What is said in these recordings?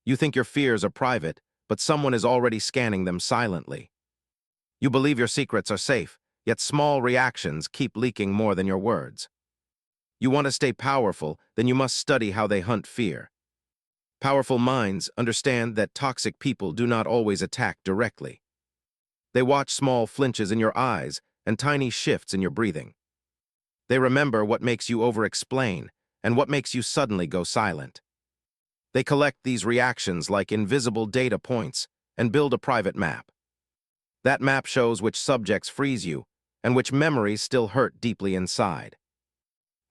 You think your fears are private, but someone is already scanning them silently. You believe your secrets are safe, yet small reactions keep leaking more than your words. You want to stay powerful, then you must study how they hunt fear. Powerful minds understand that toxic people do not always attack directly. They watch small flinches in your eyes and tiny shifts in your breathing. They remember what makes you over-explain and what makes you suddenly go silent. They collect these reactions like invisible data points and build a private map. That map shows which subjects freeze you and which memories still hurt deeply inside.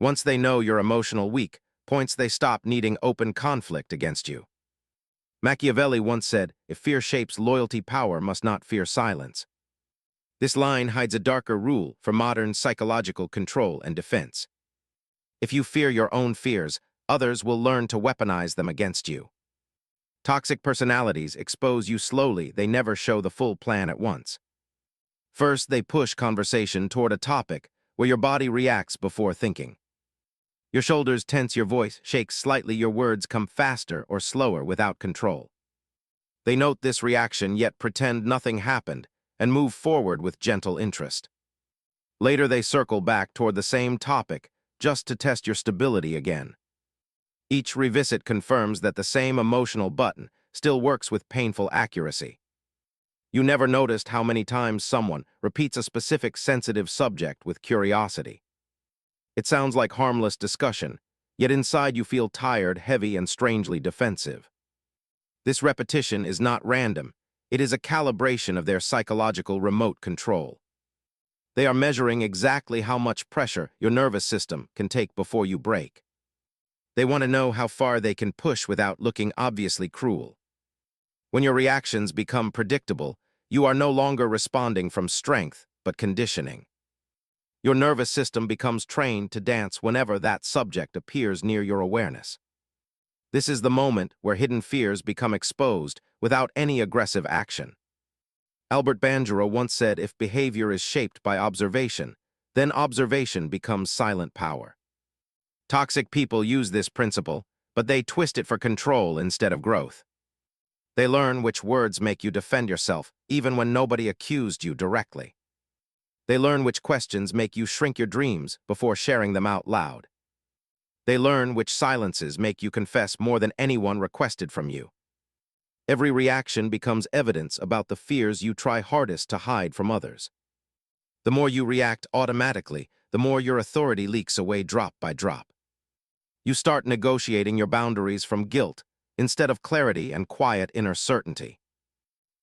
Once they know you're emotional weak points, they stop needing open conflict against you. Machiavelli once said, "If fear shapes loyalty, power must not fear silence." This line hides a darker rule for modern psychological control and defense. If you fear your own fears, others will learn to weaponize them against you. Toxic personalities expose you slowly, they never show the full plan at once. First, they push conversation toward a topic where your body reacts before thinking. Your shoulders tense, your voice shakes slightly, your words come faster or slower without control. They note this reaction yet pretend nothing happened and move forward with gentle interest. Later they circle back toward the same topic just to test your stability again. Each revisit confirms that the same emotional button still works with painful accuracy. You never noticed how many times someone repeats a specific sensitive subject with curiosity. It sounds like harmless discussion, yet inside you feel tired, heavy, and strangely defensive. This repetition is not random. It is a calibration of their psychological remote control. They are measuring exactly how much pressure your nervous system can take before you break. They want to know how far they can push without looking obviously cruel. When your reactions become predictable, you are no longer responding from strength, but conditioning. Your nervous system becomes trained to dance whenever that subject appears near your awareness. This is the moment where hidden fears become exposed without any aggressive action. Albert Bandura once said, "If behavior is shaped by observation, then observation becomes silent power." Toxic people use this principle, but they twist it for control instead of growth. They learn which words make you defend yourself, even when nobody accused you directly. They learn which questions make you shrink your dreams before sharing them out loud. They learn which silences make you confess more than anyone requested from you. Every reaction becomes evidence about the fears you try hardest to hide from others. The more you react automatically, the more your authority leaks away drop by drop. You start negotiating your boundaries from guilt instead of clarity and quiet inner certainty.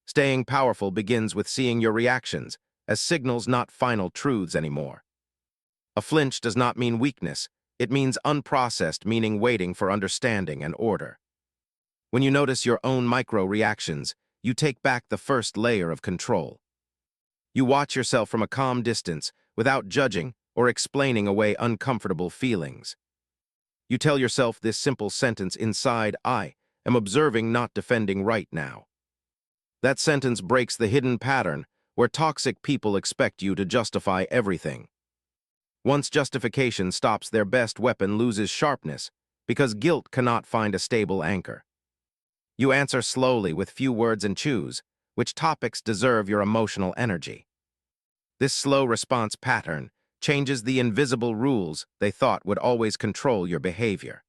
Staying powerful begins with seeing your reactions as signals, not final truths anymore. A flinch does not mean weakness, it means unprocessed, meaning waiting for understanding and order. When you notice your own micro-reactions, you take back the first layer of control. You watch yourself from a calm distance without judging or explaining away uncomfortable feelings. You tell yourself this simple sentence inside, "I am observing, not defending right now." That sentence breaks the hidden pattern where toxic people expect you to justify everything. Once justification stops, their best weapon loses sharpness because guilt cannot find a stable anchor. You answer slowly with few words and choose which topics deserve your emotional energy. This slow response pattern changes the invisible rules they thought would always control your behavior.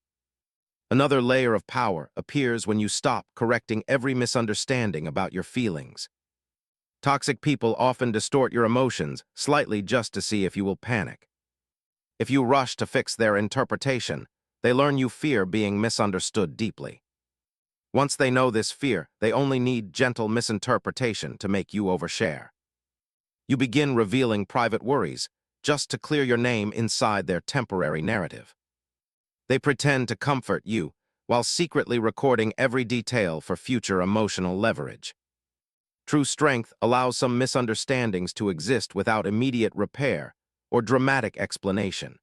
Another layer of power appears when you stop correcting every misunderstanding about your feelings. Toxic people often distort your emotions slightly just to see if you will panic. If you rush to fix their interpretation, they learn you fear being misunderstood deeply. Once they know this fear, they only need gentle misinterpretation to make you overshare. You begin revealing private worries just to clear your name inside their temporary narrative. They pretend to comfort you while secretly recording every detail for future emotional leverage. True strength allows some misunderstandings to exist without immediate repair or dramatic explanation.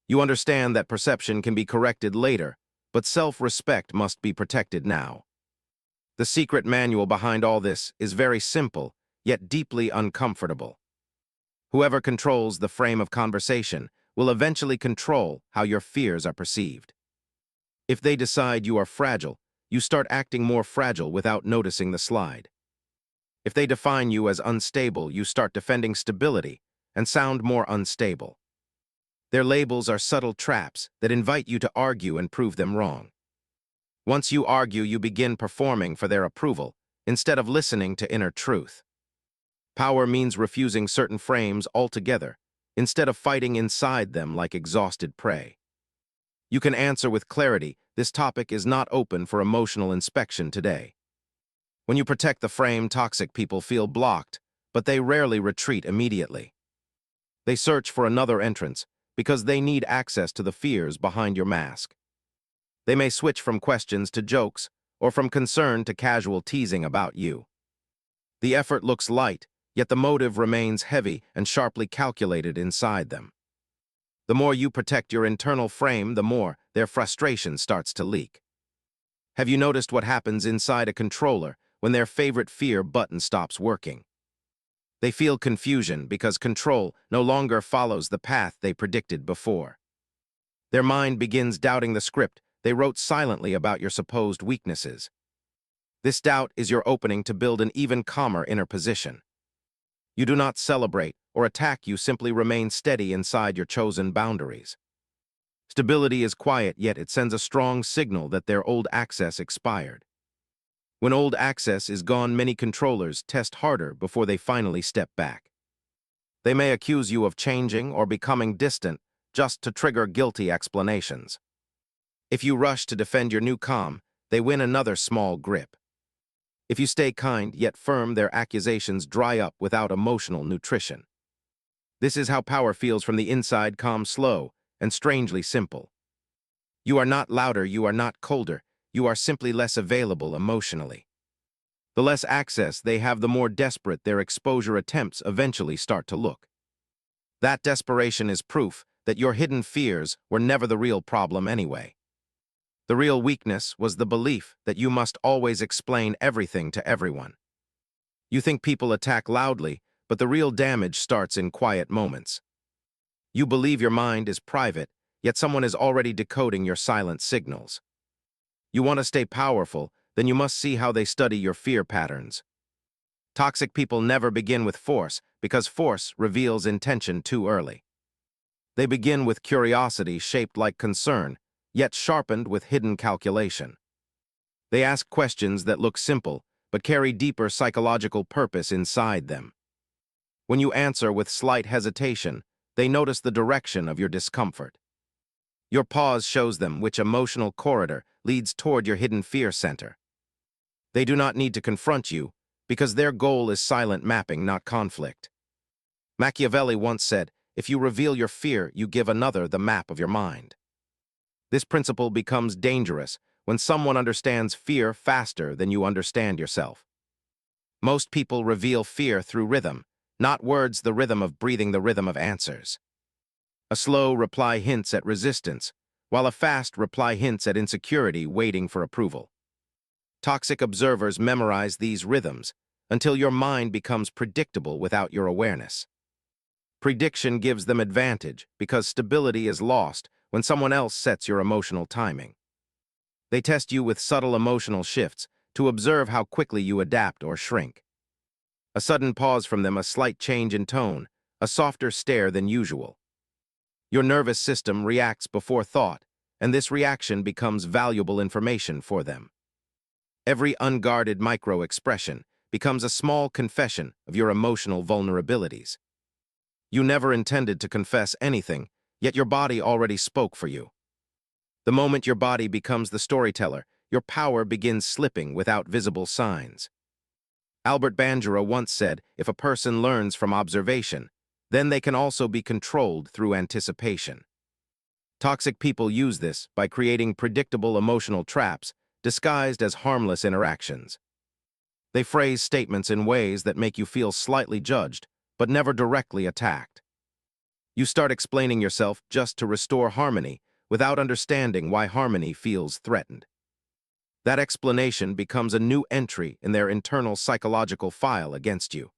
You understand that perception can be corrected later, but self-respect must be protected now. The secret manual behind all this is very simple, yet deeply uncomfortable. Whoever controls the frame of conversation will eventually control how your fears are perceived. If they decide you are fragile, you start acting more fragile without noticing the slide. If they define you as unstable, you start defending stability and sound more unstable. Their labels are subtle traps that invite you to argue and prove them wrong. Once you argue, you begin performing for their approval instead of listening to inner truth. Power means refusing certain frames altogether instead of fighting inside them like exhausted prey. You can answer with clarity, this topic is not open for emotional inspection today. When you protect the frame, toxic people feel blocked, but they rarely retreat immediately. They search for another entrance because they need access to the fears behind your mask. They may switch from questions to jokes or from concern to casual teasing about you. The effort looks light, yet the motive remains heavy and sharply calculated inside them. The more you protect your internal frame, the more their frustration starts to leak. Have you noticed what happens inside a controller when their favorite fear button stops working? They feel confusion because control no longer follows the path they predicted before. Their mind begins doubting the script they wrote silently about your supposed weaknesses. This doubt is your opening to build an even calmer inner position. You do not celebrate or attack, you simply remain steady inside your chosen boundaries. Stability is quiet, yet it sends a strong signal that their old access expired. When old access is gone, many controllers test harder before they finally step back. They may accuse you of changing or becoming distant just to trigger guilty explanations. If you rush to defend your new calm, they win another small grip. If you stay kind yet firm, their accusations dry up without emotional nutrition. This is how power feels from the inside, calm, slow, and strangely simple. You are not louder, you are not colder, you are simply less available emotionally. The less access they have, the more desperate their exposure attempts eventually start to look. That desperation is proof that your hidden fears were never the real problem anyway. The real weakness was the belief that you must always explain everything to everyone. You think people attack loudly, but the real damage starts in quiet moments. You believe your mind is private, yet someone is already decoding your silent signals. You want to stay powerful, then you must see how they study your fear patterns. Toxic people never begin with force because force reveals intention too early. They begin with curiosity shaped like concern, yet sharpened with hidden calculation. They ask questions that look simple, but carry deeper psychological purpose inside them. When you answer with slight hesitation, they notice the direction of your discomfort. Your pause shows them which emotional corridor leads toward your hidden fear center. They do not need to confront you, because their goal is silent mapping, not conflict. Machiavelli once said, if you reveal your fear, you give another the map of your mind. This principle becomes dangerous when someone understands fear faster than you understand yourself. Most people reveal fear through rhythm, not words, the rhythm of breathing, the rhythm of answers. A slow reply hints at resistance, while a fast reply hints at insecurity waiting for approval. Toxic observers memorize these rhythms until your mind becomes predictable without your awareness. Prediction gives them advantage because stability is lost when someone else sets your emotional timing. They test you with subtle emotional shifts to observe how quickly you adapt or shrink. A sudden pause from them, a slight change in tone, a softer stare than usual. Your nervous system reacts before thought, and this reaction becomes valuable information for them. Every unguarded micro-expression becomes a small confession of your emotional vulnerabilities. You never intended to confess anything, yet your body already spoke for you. The moment your body becomes the storyteller, your power begins slipping without visible signs. Albert Bandura once said, if a person learns from observation, then they can also be controlled through anticipation. Toxic people use this by creating predictable emotional traps disguised as harmless interactions. They phrase statements in ways that make you feel slightly judged, but never directly attacked. You start explaining yourself just to restore harmony without understanding why harmony feels threatened. That explanation becomes a new entry in their internal psychological file against you.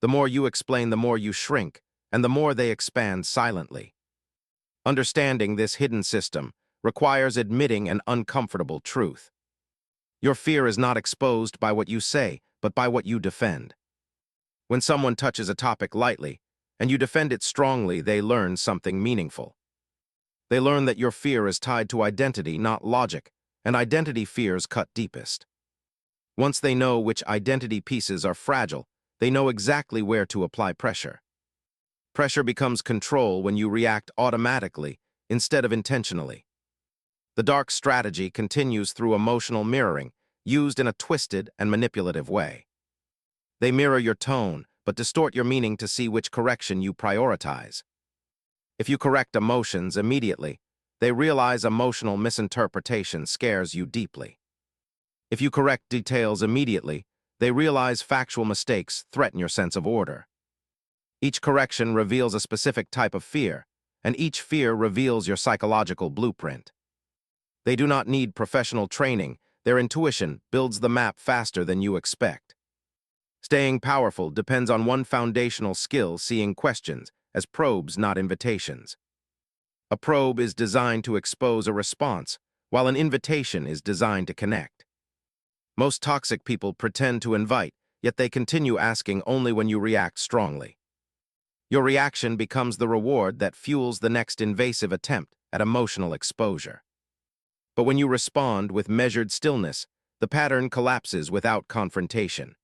The more you explain, the more you shrink, and the more they expand silently. Understanding this hidden system requires admitting an uncomfortable truth. Your fear is not exposed by what you say, but by what you defend. When someone touches a topic lightly, and you defend it strongly, they learn something meaningful. They learn that your fear is tied to identity, not logic, and identity fears cut deepest. Once they know which identity pieces are fragile, they know exactly where to apply pressure. Pressure becomes control when you react automatically instead of intentionally. The dark strategy continues through emotional mirroring, used in a twisted and manipulative way. They mirror your tone, but distort your meaning to see which correction you prioritize. If you correct emotions immediately, they realize emotional misinterpretation scares you deeply. If you correct details immediately, they realize factual mistakes threaten your sense of order. Each correction reveals a specific type of fear, and each fear reveals your psychological blueprint. They do not need professional training. Their intuition builds the map faster than you expect. Staying powerful depends on one foundational skill: seeing questions as probes, not invitations. A probe is designed to expose a response, while an invitation is designed to connect. Most toxic people pretend to invite, yet they continue asking only when you react strongly. Your reaction becomes the reward that fuels the next invasive attempt at emotional exposure. But when you respond with measured stillness, the pattern collapses without confrontation.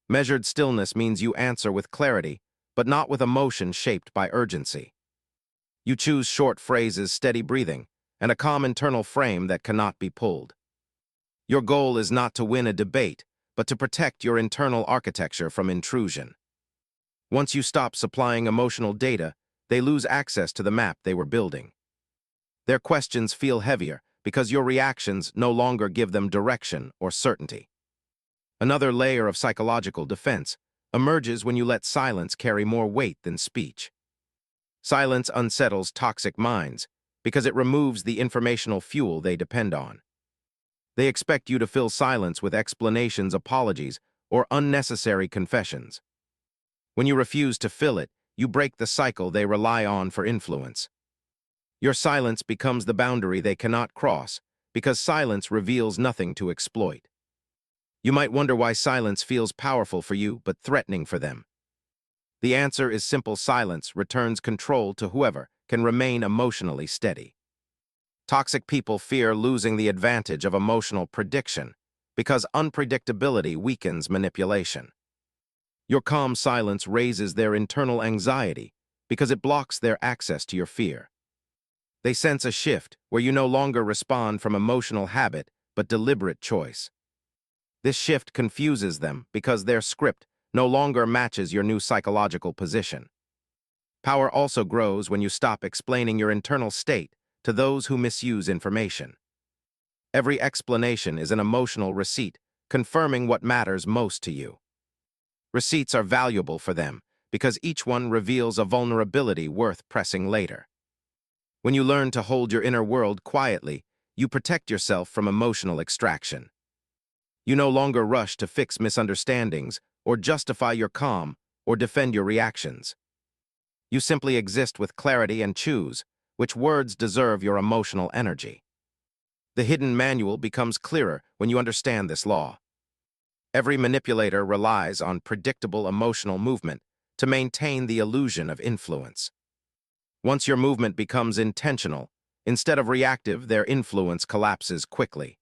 Measured stillness means you answer with clarity, but not with emotion shaped by urgency. You choose short phrases, steady breathing, and a calm internal frame that cannot be pulled. Your goal is not to win a debate, but to protect your internal architecture from intrusion. Once you stop supplying emotional data, they lose access to the map they were building. Their questions feel heavier because your reactions no longer give them direction or certainty. Another layer of psychological defense emerges when you let silence carry more weight than speech. Silence unsettles toxic minds because it removes the informational fuel they depend on. They expect you to fill silence with explanations, apologies, or unnecessary confessions. When you refuse to fill it, you break the cycle they rely on for influence. Your silence becomes the boundary they cannot cross, because silence reveals nothing to exploit. You might wonder why silence feels powerful for you but threatening for them. The answer is simple: silence returns control to whoever can remain emotionally steady. Toxic people fear losing the advantage of emotional prediction because unpredictability weakens manipulation. Your calm silence raises their internal anxiety because it blocks their access to your fear. They sense a shift where you no longer respond from emotional habit but deliberate choice. This shift confuses them because their script no longer matches your new psychological position. Power also grows when you stop explaining your internal state to those who misuse information. Every explanation is an emotional receipt, confirming what matters most to you. Receipts are valuable for them because each one reveals a vulnerability worth pressing later. When you learn to hold your inner world quietly, you protect yourself from emotional extraction. You no longer rush to fix misunderstandings or justify your calm or defend your reactions. You simply exist with clarity and choose which words deserve your emotional energy. The hidden manual becomes clearer when you understand this law. Every manipulator relies on predictable emotional movement to maintain the illusion of influence. Once your movement becomes intentional, instead of reactive, their influence collapses quickly.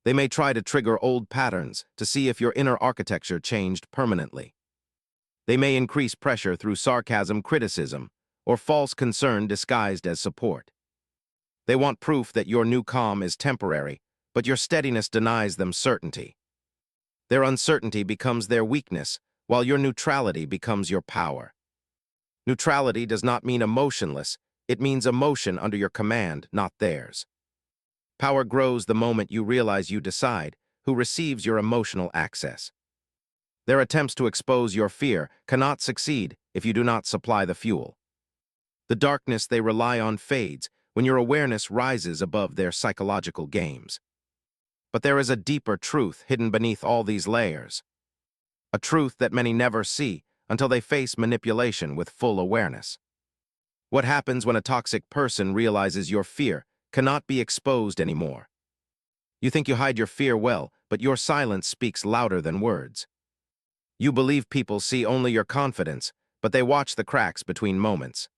They may try to trigger old patterns to see if your inner architecture changed permanently. They may increase pressure through sarcasm, criticism, or false concern disguised as support. They want proof that your new calm is temporary, but your steadiness denies them certainty. Their uncertainty becomes their weakness, while your neutrality becomes your power. Neutrality does not mean emotionless, it means emotion under your command, not theirs. Power grows the moment you realize you decide who receives your emotional access. Their attempts to expose your fear cannot succeed if you do not supply the fuel. The darkness they rely on fades when your awareness rises above their psychological games. But there is a deeper truth hidden beneath all these layers. A truth that many never see until they face manipulation with full awareness. What happens when a toxic person realizes your fear cannot be exposed anymore? You think you hide your fear well, but your silence speaks louder than words. You believe people see only your confidence, but they watch the cracks between moments.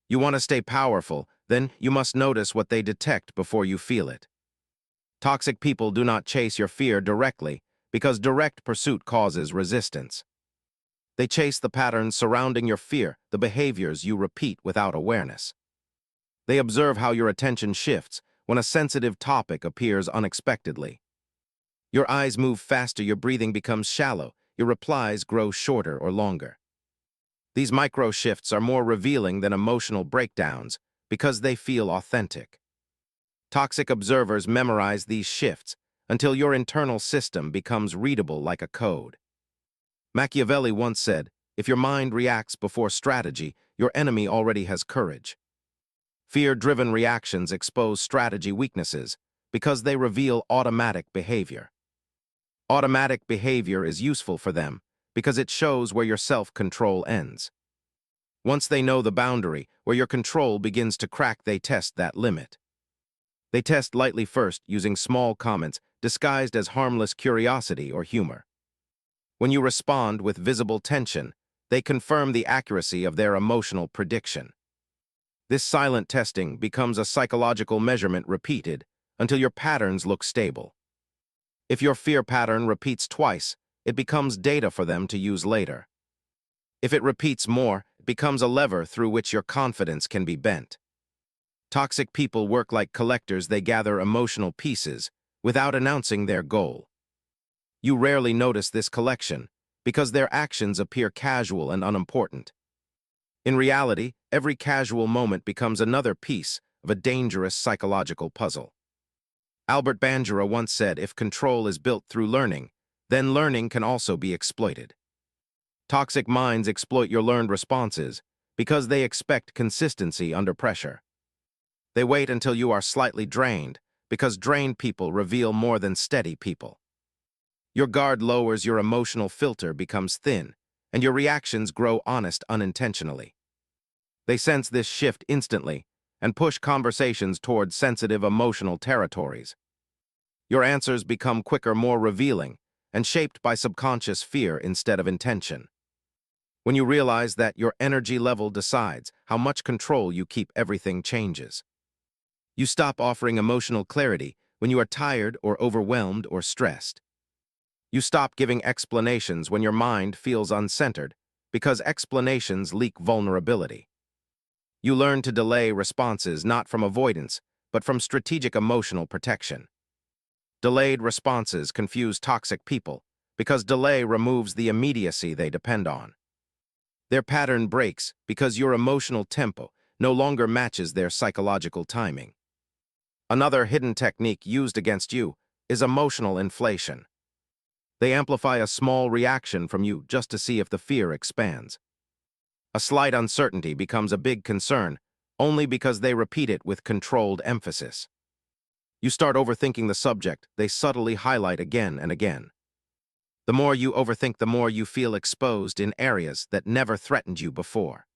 You want to stay powerful, then you must notice what they detect before you feel it. Toxic people do not chase your fear directly, because direct pursuit causes resistance. They chase the patterns surrounding your fear, the behaviors you repeat without awareness. They observe how your attention shifts when a sensitive topic appears unexpectedly. Your eyes move faster, your breathing becomes shallow, your replies grow shorter or longer. These micro shifts are more revealing than emotional breakdowns because they feel authentic. Toxic observers memorize these shifts until your internal system becomes readable like a code. Machiavelli once said, "If your mind reacts before strategy, your enemy already has courage." Fear-driven reactions expose strategy weaknesses because they reveal automatic behavior. Automatic behavior is useful for them because it shows where your self-control ends. Once they know the boundary where your control begins to crack, they test that limit. They test lightly first, using small comments disguised as harmless curiosity or humor. When you respond with visible tension, they confirm the accuracy of their emotional prediction. This silent testing becomes a psychological measurement repeated until your patterns look stable. If your fear pattern repeats twice, it becomes data for them to use later. If it repeats more, it becomes a lever through which your confidence can be bent. Toxic people work like collectors. They gather emotional pieces without announcing their goal. You rarely notice this collection because their actions appear casual and unimportant. In reality, every casual moment becomes another piece of a dangerous psychological puzzle. Albert Bandura once said, "If control is built through learning, then learning can also be exploited." Toxic minds exploit your learned responses because they expect consistency under pressure. They wait until you are slightly drained because drained people reveal more than steady people. Your guard lowers, your emotional filter becomes thin, and your reactions grow honest unintentionally. They sense this shift instantly and push conversations toward sensitive emotional territories. Your answers become quicker, more revealing, and shaped by subconscious fear instead of intention. When you realize that your energy level decides how much control you keep, everything changes. You stop offering emotional clarity when you are tired or overwhelmed or stressed. You stop giving explanations when your mind feels uncentered because explanations leak vulnerability. You learn to delay responses not from avoidance, but from strategic emotional protection. Delayed responses confuse toxic people because delay removes the immediacy they depend on. Their pattern breaks because your emotional tempo no longer matches their psychological timing. Another hidden technique used against you is emotional inflation. They amplify a small reaction from you just to see if the fear expands. A slight uncertainty becomes a big concern only because they repeat it with controlled emphasis. You start overthinking the subject they subtly highlight again and again. The more you overthink, the more you feel exposed in areas that never threatened you before.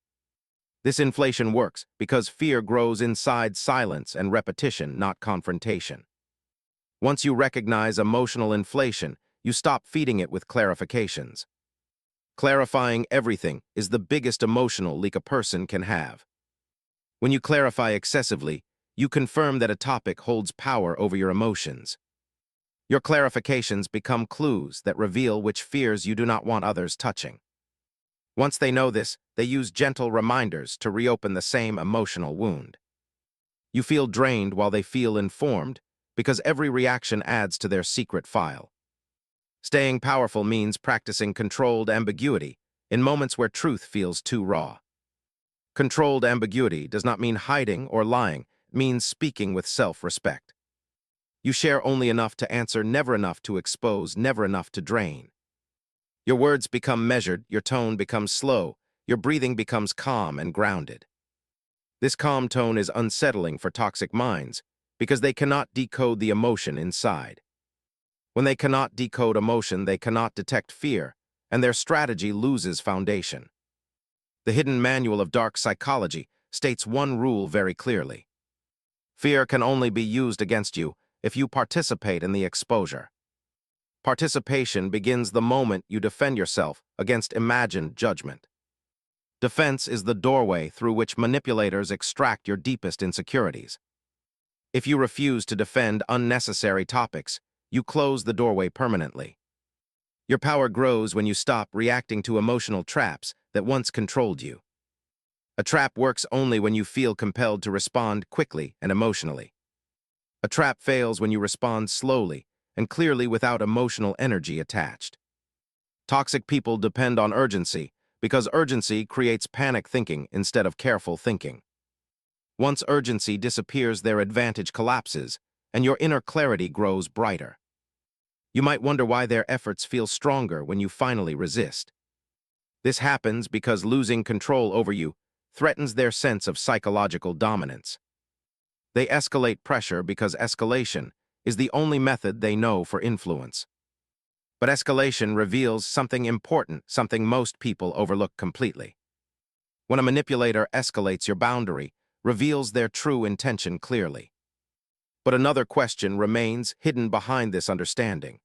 This inflation works because fear grows inside silence and repetition, not confrontation. Once you recognize emotional inflation, you stop feeding it with clarifications. Clarifying everything is the biggest emotional leak a person can have. When you clarify excessively, you confirm that a topic holds power over your emotions. Your clarifications become clues that reveal which fears you do not want others touching. Once they know this, they use gentle reminders to reopen the same emotional wound. You feel drained while they feel informed because every reaction adds to their secret file. Staying powerful means practicing controlled ambiguity in moments where truth feels too raw. Controlled ambiguity does not mean hiding or lying, it means speaking with self-respect. You share only enough to answer, never enough to expose, never enough to drain. Your words become measured, your tone becomes slow, your breathing becomes calm and grounded. This calm tone is unsettling for toxic minds because they cannot decode the emotion inside. When they cannot decode emotion, they cannot detect fear, and their strategy loses foundation. The hidden manual of dark psychology states one rule very clearly. Fear can only be used against you if you participate in the exposure. Participation begins the moment you defend yourself against imagined judgment. Defense is the doorway through which manipulators extract your deepest insecurities. If you refuse to defend unnecessary topics, you close the doorway permanently. Your power grows when you stop reacting to emotional traps that once controlled you. A trap works only when you feel compelled to respond quickly and emotionally. A trap fails when you respond slowly and clearly without emotional energy attached. Toxic people depend on urgency because urgency creates panic thinking instead of careful thinking. Once urgency disappears, their advantage collapses, and your inner clarity grows brighter. You might wonder why their efforts feel stronger when you finally resist. This happens because losing control over you threatens their sense of psychological dominance. They escalate pressure because escalation is the only method they know for influence. But escalation reveals something important, something most people overlook completely. When a manipulator escalates your boundary, reveals their true intention clearly. But another question remains hidden behind this understanding.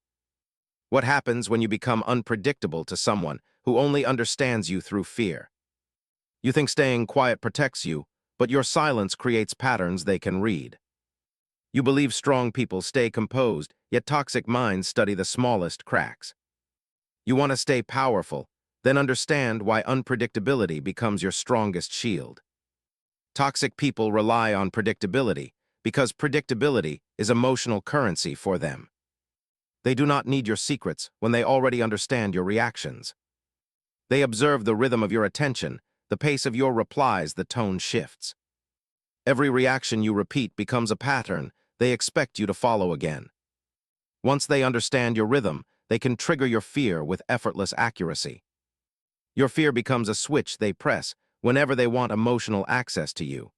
What happens when you become unpredictable to someone who only understands you through fear? You think staying quiet protects you, but your silence creates patterns they can read. You believe strong people stay composed, yet toxic minds study the smallest cracks. You want to stay powerful, then understand why unpredictability becomes your strongest shield. Toxic people rely on predictability because predictability is emotional currency for them. They do not need your secrets when they already understand your reactions. They observe the rhythm of your attention, the pace of your replies, the tone shifts. Every reaction you repeat becomes a pattern they expect you to follow again. Once they understand your rhythm, they can trigger your fear with effortless accuracy. Your fear becomes a switch they press whenever they want emotional access to you.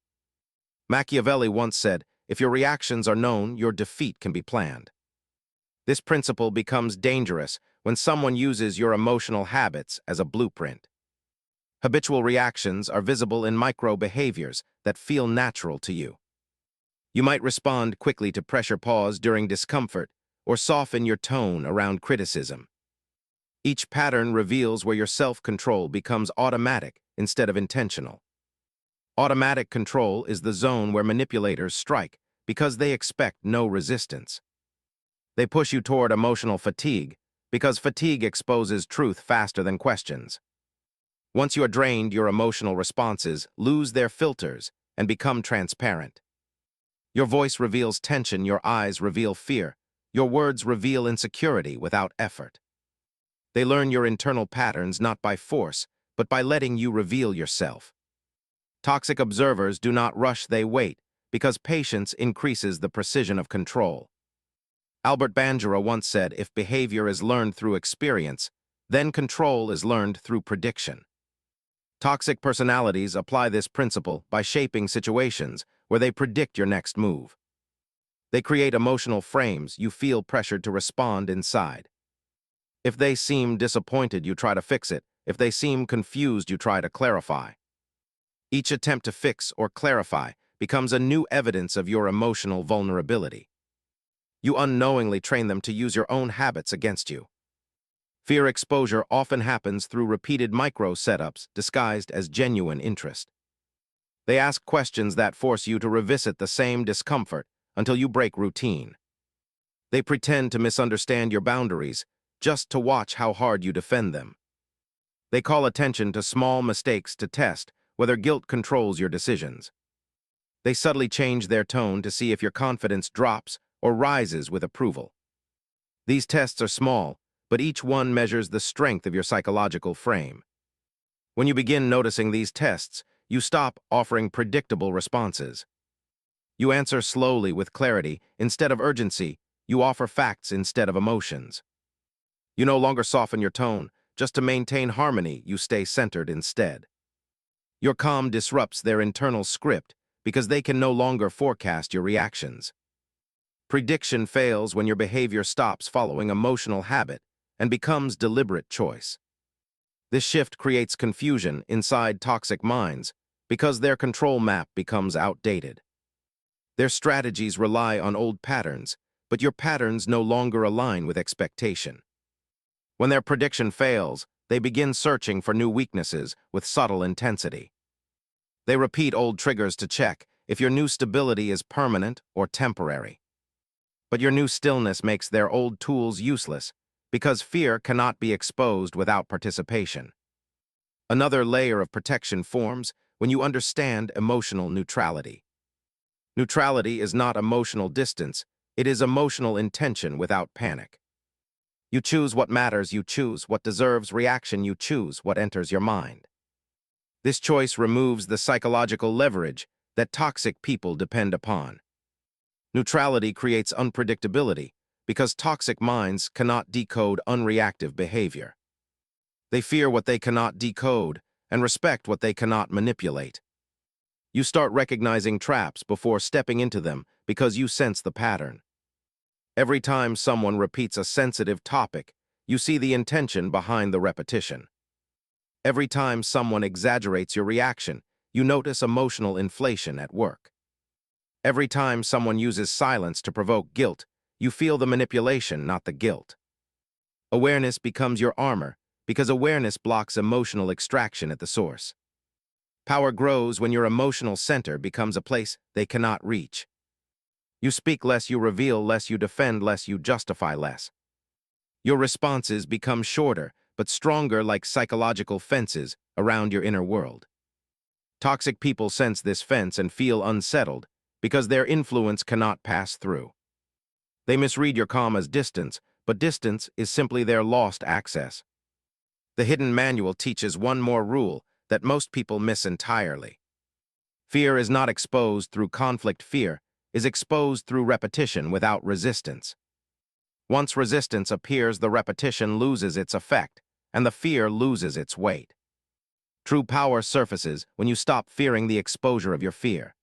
Machiavelli once said, "If your reactions are known, your defeat can be planned." This principle becomes dangerous when someone uses your emotional habits as a blueprint. Habitual reactions are visible in micro-behaviors that feel natural to you. You might respond quickly to pressure, pause during discomfort, or soften your tone around criticism. Each pattern reveals where your self-control becomes automatic instead of intentional. Automatic control is the zone where manipulators strike because they expect no resistance. They push you toward emotional fatigue because fatigue exposes truth faster than questions. Once you are drained, your emotional responses lose their filters and become transparent. Your voice reveals tension, your eyes reveal fear, your words reveal insecurity without effort. They learn your internal patterns not by force, but by letting you reveal yourself. Toxic observers do not rush, they wait, because patience increases the precision of control. Albert Bandura once said, "If behavior is learned through experience, then control is learned through prediction." Toxic personalities apply this principle by shaping situations where they predict your next move. They create emotional frames you feel pressured to respond inside. If they seem disappointed, you try to fix it. If they seem confused, you try to clarify. Each attempt to fix or clarify becomes a new evidence of your emotional vulnerability. You unknowingly train them to use your own habits against you. Fear exposure often happens through repeated micro-setups disguised as genuine interest. They ask questions that force you to revisit the same discomfort until you break routine. They pretend to misunderstand your boundaries just to watch how hard you defend them. They call attention to small mistakes to test whether guilt controls your decisions. They subtly change their tone to see if your confidence drops or rises with approval. These tests are small, but each one measures the strength of your psychological frame. When you begin noticing these tests, you stop offering predictable responses. You answer slowly with clarity instead of urgency. You offer facts instead of emotions. You no longer soften your tone just to maintain harmony. You stay centered instead. Your calm disrupts their internal script because they can no longer forecast your reactions. Prediction fails when your behavior stops following emotional habit and becomes deliberate choice. This shift creates confusion inside toxic minds because their control map becomes outdated. Their strategies rely on old patterns but your patterns no longer align with expectation. When their prediction fails, they begin searching for new weaknesses with subtle intensity. They repeat old triggers to check if your new stability is permanent or temporary. But your new stillness makes their old tools useless because fear cannot be exposed without participation. Another layer of protection forms when you understand emotional neutrality. Neutrality is not emotional distance, it is emotional intention without panic. You choose what matters, you choose what deserves reaction, you choose what enters your mind. This choice removes the psychological leverage that toxic people depend upon. Neutrality creates unpredictability because toxic minds cannot decode unreactive behavior. They fear what they cannot decode and respect what they cannot manipulate. You start recognizing traps before stepping into them because you sense the pattern. Every time someone repeats a sensitive topic, you see the intention behind the repetition. Every time someone exaggerates your reaction, you notice emotional inflation at work. Every time someone uses silence to provoke guilt, you feel the manipulation, not the guilt. Awareness becomes your armor because awareness blocks emotional extraction at the source. Power grows when your emotional center becomes a place they cannot reach. You speak less, you reveal less, you defend less, you justify less. Your responses become shorter, but stronger like psychological fences around your inner world. Toxic people sense this fence and feel unsettled because their influence cannot pass through. They misread your calm as distance, but distance is simply their lost access. The hidden manual teaches one more rule that most people miss entirely. Fear is not exposed through conflict. Fear is exposed through repetition without resistance. Once resistance appears, the repetition loses its effect, and the fear loses its weight. True power surfaces when you stop fearing the exposure of your fear.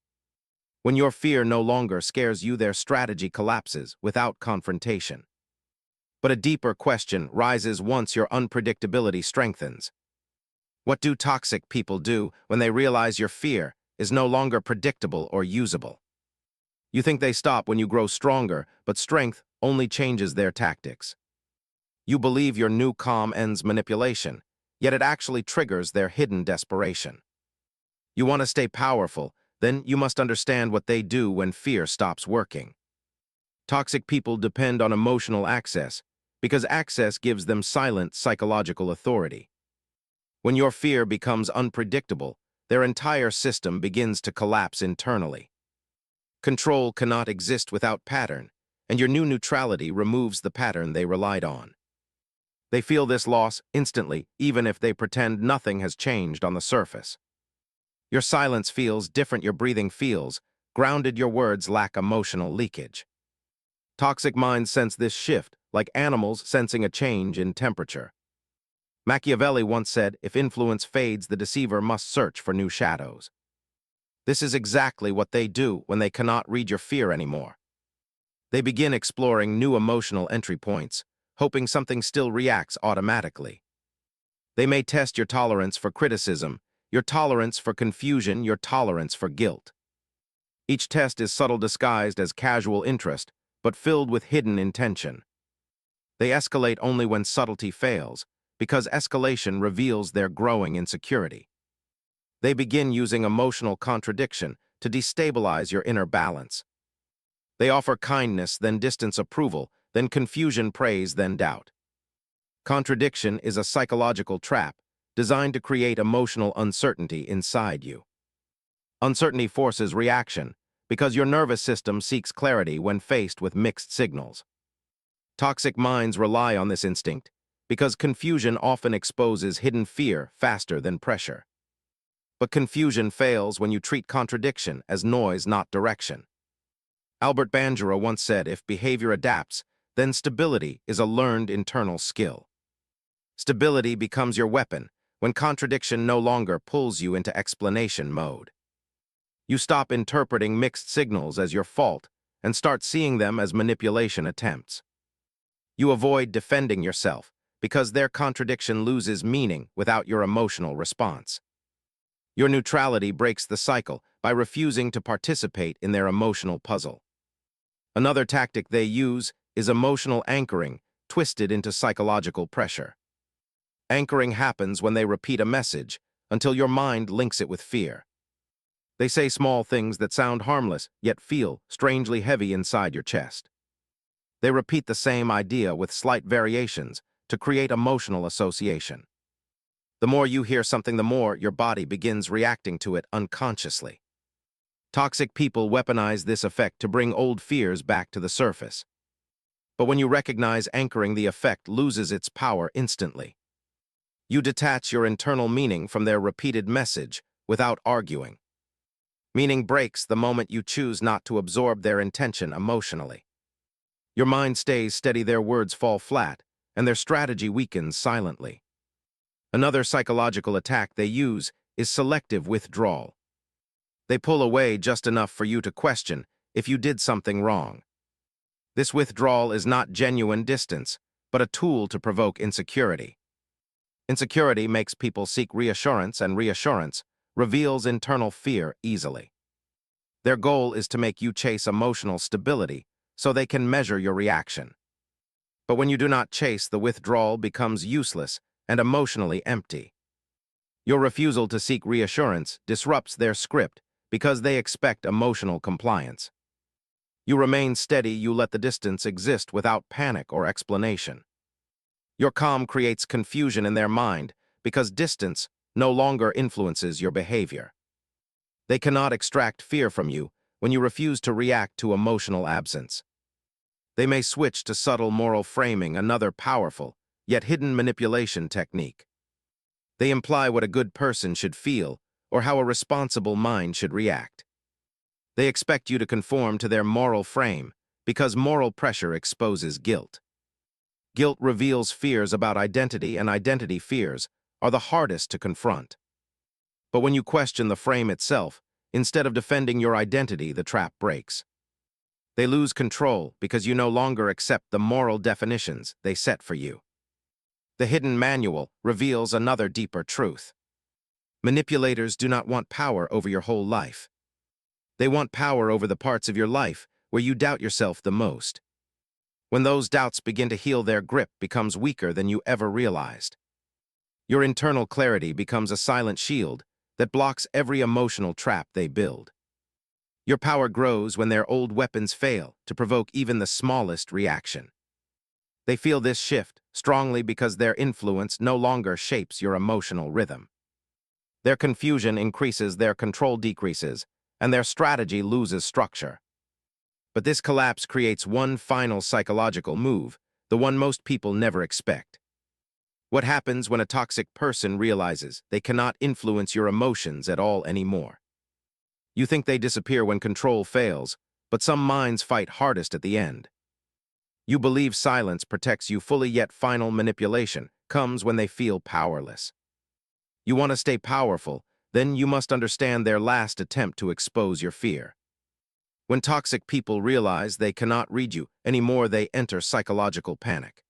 When your fear no longer scares you, their strategy collapses without confrontation. But a deeper question rises once your unpredictability strengthens. What do toxic people do when they realize your fear is no longer predictable or usable? You think they stop when you grow stronger, but strength only changes their tactics. You believe your new calm ends manipulation, yet it actually triggers their hidden desperation. You want to stay powerful, then you must understand what they do when fear stops working. Toxic people depend on emotional access because access gives them silent psychological authority. When your fear becomes unpredictable, their entire system begins to collapse internally. Control cannot exist without pattern, and your new neutrality removes the pattern they relied on. They feel this loss instantly, even if they pretend nothing has changed on the surface. Your silence feels different, your breathing feels grounded, your words lack emotional leakage. Toxic minds sense this shift like animals sensing a change in temperature. Machiavelli once said, if influence fades, the deceiver must search for new shadows. This is exactly what they do when they cannot read your fear anymore. They begin exploring new emotional entry points, hoping something still reacts automatically. They may test your tolerance for criticism, your tolerance for confusion, your tolerance for guilt. Each test is subtle, disguised as casual interest, but filled with hidden intention. They escalate only when subtlety fails, because escalation reveals their growing insecurity. They begin using emotional contradiction to destabilize your inner balance. They offer kindness, then distance, approval, then confusion, praise, then doubt. Contradiction is a psychological trap designed to create emotional uncertainty inside you. Uncertainty forces reaction because your nervous system seeks clarity when faced with mixed signals. Toxic minds rely on this instinct because confusion often exposes hidden fear faster than pressure. But confusion fails when you treat contradiction as noise, not direction. Albert Bandura once said, if behavior adapts, then stability is a learned internal skill. Stability becomes your weapon when contradiction no longer pulls you into explanation mode. You stop interpreting mixed signals as your fault and start seeing them as manipulation attempts. You avoid defending yourself because their contradiction loses meaning without your emotional response. Your neutrality breaks the cycle by refusing to participate in their emotional puzzle. Another tactic they use is emotional anchoring, twisted into psychological pressure. Anchoring happens when they repeat a message until your mind links it with fear. They say small things that sound harmless, yet feel strangely heavy inside your chest. They repeat the same idea with slight variations to create emotional association. The more you hear something, the more your body begins reacting to it unconsciously. Toxic people weaponize this effect to bring old fears back to the surface. But when you recognize anchoring, the effect loses its power instantly. You detach your internal meaning from their repeated message without arguing. Meaning breaks the moment you choose not to absorb their intention emotionally. Your mind stays steady, their words fall flat, and their strategy weakens silently. Another psychological attack they use is selective withdrawal. They pull away just enough for you to question if you did something wrong. This withdrawal is not genuine distance, but a tool to provoke insecurity. Insecurity makes people seek reassurance, and reassurance reveals internal fear easily. Their goal is to make you chase emotional stability so they can measure your reaction. But when you do not chase, the withdrawal becomes useless and emotionally empty. Your refusal to seek reassurance disrupts their script because they expect emotional compliance. You remain steady, you let the distance exist without panic or explanation. Your calm creates confusion in their mind because distance no longer influences your behavior. They cannot extract fear from you when you refuse to react to emotional absence. They may switch to subtle moral framing, another powerful, yet hidden manipulation technique. They imply what a good person should feel or how a responsible mind should react. They expect you to conform to their moral frame because moral pressure exposes guilt. Guilt reveals fears about identity, and identity fears are the hardest to confront. But when you question the frame itself, instead of defending your identity, the trap breaks. They lose control because you no longer accept the moral definitions they set for you. The hidden manual reveals another deeper truth. Manipulators do not want power over your whole life. They want power over the parts of your life where you doubt yourself the most. When those doubts begin to heal, their grip becomes weaker than you ever realized. Your internal clarity becomes a silent shield that blocks every emotional trap they build. Your power grows when their old weapons fail to provoke even the smallest reaction. They feel this shift strongly because their influence no longer shapes your emotional rhythm. Their confusion increases, their control decreases, and their strategy loses structure. But this collapse creates one final psychological move, the one most people never expect. What happens when a toxic person realizes they cannot influence your emotions at all anymore? You think they disappear when control fails, but some minds fight hardest at the end. You believe silence protects you fully, yet final manipulation comes when they feel powerless. You want to stay powerful, then you must understand their last attempt to expose your fear. When toxic people realize they cannot read you anymore, they enter psychological panic.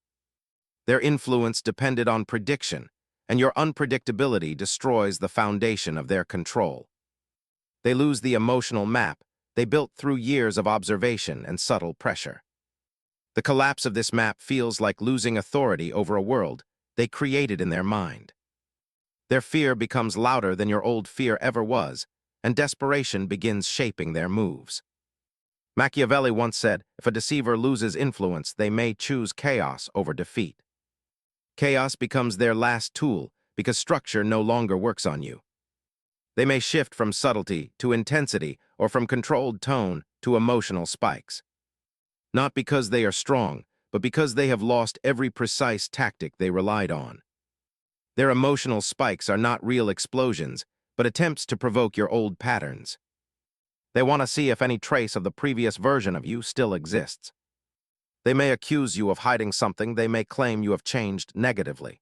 Their influence depended on prediction, and your unpredictability destroys the foundation of their control. They lose the emotional map they built through years of observation and subtle pressure. The collapse of this map feels like losing authority over a world they created in their mind. Their fear becomes louder than your old fear ever was, and desperation begins shaping their moves. Machiavelli once said, if a deceiver loses influence, they may choose chaos over defeat. Chaos becomes their last tool because structure no longer works on you. They may shift from subtlety to intensity or from controlled tone to emotional spikes. Not because they are strong, but because they have lost every precise tactic they relied on. Their emotional spikes are not real explosions, but attempts to provoke your old patterns. They want to see if any trace of the previous version of you still exists. They may accuse you of hiding something, they may claim you have changed negatively.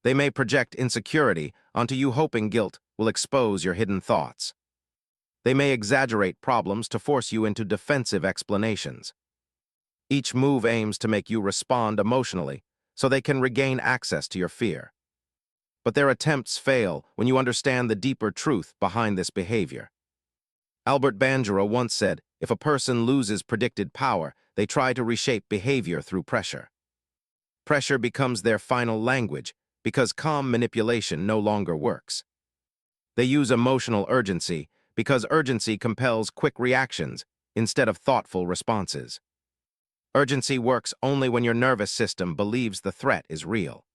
They may project insecurity onto you, hoping guilt will expose your hidden thoughts. They may exaggerate problems to force you into defensive explanations. Each move aims to make you respond emotionally so they can regain access to your fear. But their attempts fail when you understand the deeper truth behind this behavior. Albert Bandura once said, If a person loses predicted power, they try to reshape behavior through pressure. Pressure becomes their final language because calm manipulation no longer works. They use emotional urgency because urgency compels quick reactions instead of thoughtful responses. Urgency works only when your nervous system believes the threat is real.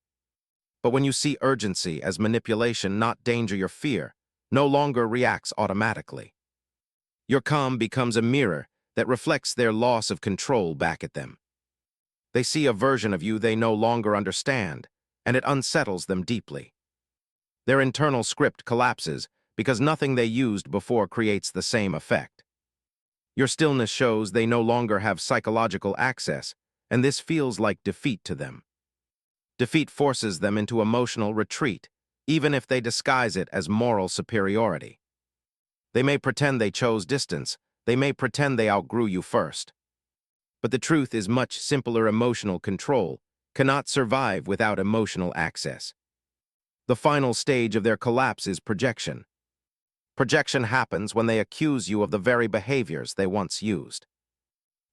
But when you see urgency as manipulation, not danger, your fear no longer reacts automatically. Your calm becomes a mirror that reflects their loss of control back at them. They see a version of you they no longer understand, and it unsettles them deeply. Their internal script collapses because nothing they used before creates the same effect. Your stillness shows they no longer have psychological access, and this feels like defeat to them. Defeat forces them into emotional retreat, even if they disguise it as moral superiority. They may pretend they chose distance, they may pretend they outgrew you first. But the truth is much simpler. Emotional control cannot survive without emotional access. The final stage of their collapse is projection. Projection happens when they accuse you of the very behaviors they once used.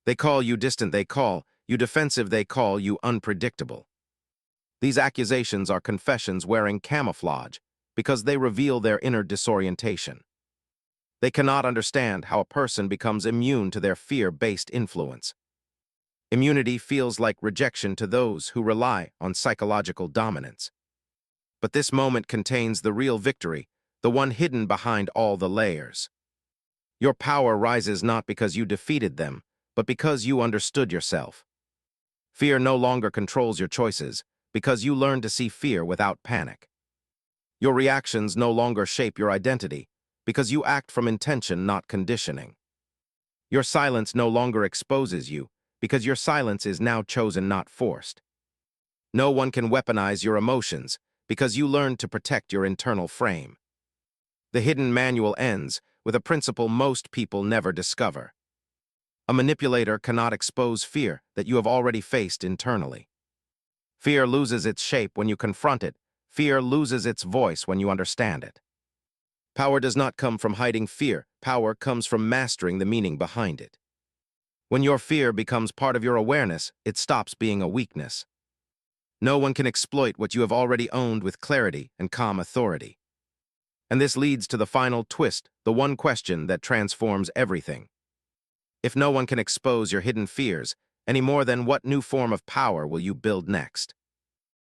They call you distant, they call you defensive, they call you unpredictable. These accusations are confessions wearing camouflage because they reveal their inner disorientation. They cannot understand how a person becomes immune to their fear-based influence. Immunity feels like rejection to those who rely on psychological dominance. But this moment contains the real victory, the one hidden behind all the layers. Your power rises not because you defeated them, but because you understood yourself. Fear no longer controls your choices because you learn to see fear without panic. Your reactions no longer shape your identity because you act from intention, not conditioning. Your silence no longer exposes you because your silence is now chosen, not forced. No one can weaponize your emotions because you learn to protect your internal frame. The hidden manual ends with a principle most people never discover. A manipulator cannot expose fear that you have already faced internally. Fear loses its shape when you confront it. Fear loses its voice when you understand it. Power does not come from hiding fear. Power comes from mastering the meaning behind it. When your fear becomes part of your awareness, it stops being a weakness. No one can exploit what you have already owned with clarity and calm authority. And this leads to the final twist, the one question that transforms everything. If no one can expose your hidden fears, any more than what new form of power will you build next?